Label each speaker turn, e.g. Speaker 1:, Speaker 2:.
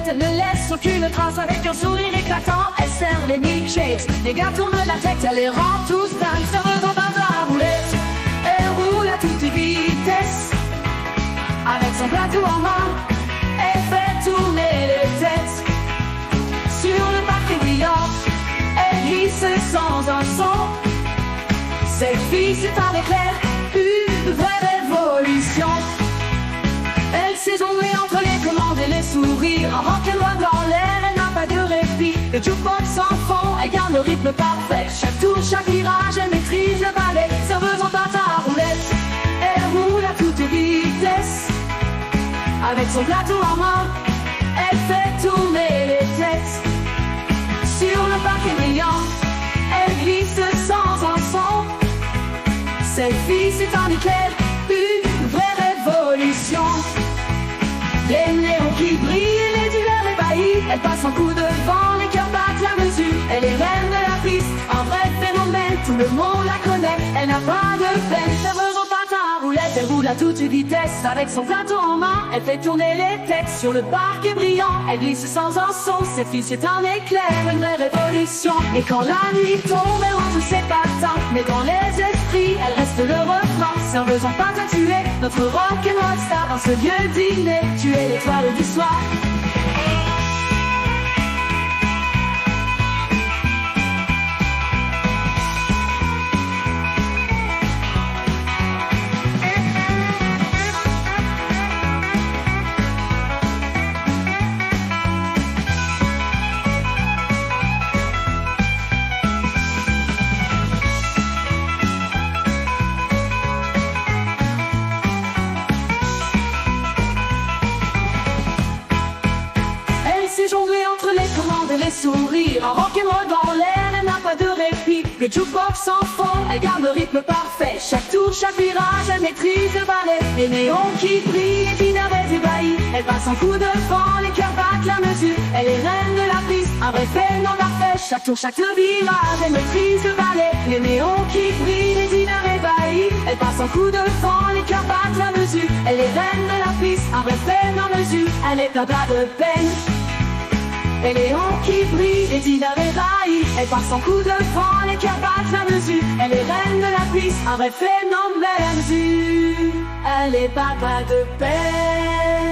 Speaker 1: tête, elle ne laisse aucune trace. Avec un sourire éclatant, elle sert les milkshakes. Les gars tournent la tête, elle les rend tous dingues. Serveuse en pain à roulette, elle roule à toute vitesse. Avec son plateau en main, elle fait tourner les têtes. Sur le parquet brillant, elle glisse sans un son. Cette fille, c'est un éclair, une vraie révolution. Elle s'est jonglée entre les commandes et les sourires. En rock'n'roll dans l'air, elle n'a pas de répit. Le jukebox sans fond, elle garde le rythme parfait. Chaque tour, chaque virage, elle maîtrise le ballet. Serveuse en pâte à roulette, elle roule à toute vitesse. Avec son plateau en main, elle fait tourner les têtes. Sur le parquet brillant, elle glisse sans un son. Cette fille, c'est un éclair, une vraie révolution. Les néons qui brillent, les dealers ébahis. Elle passe un coup devant, les cœurs battent la mesure. Elle est reine de la piste, un vrai phénomène. Tout le monde la connaît, elle n'a pas de peine. Serveuse en pâte à roulette, elle roule à toute vitesse. Avec son plateau en main, elle fait tourner les têtes. Sur le parquet brillant, elle glisse sans un son. Cette fille, c'est un éclair, une vraie révolution. Et quand la nuit tombe, elle range ses patins. Mais dans les esprits, elle reste le refrain. Serveuse en pâte à tuer, notre rock'n'roll star. Dans ce vieux dîner, tu es l'étoile du soir. Jonglée entre les commandes et les sourires. En rock'n'roll dans l'air, elle n'a pas de répit. Le jukebox sans fond, elle garde le rythme parfait. Chaque tour, chaque virage, elle maîtrise le ballet. Les néons qui brillent, les dîners ébahis. Elle passe un coup de vent, les cœurs battent la mesure. Elle est reine de la piste, un vrai phénomène parfait. Chaque tour, chaque virage, elle maîtrise le ballet. Les néons qui brillent, les dîners ébahis. Elle passe un coup de vent, les cœurs battent la mesure. Elle est reine de la piste, un vrai phénomène mesure. Elle est pas de peine. Et les hauts qui brillent, les dealers ébahis. Elle passe en coup de vent, les cœurs battent la mesure. Elle est reine de la piste, un vrai phénomène mesure. Elle est pas de peine.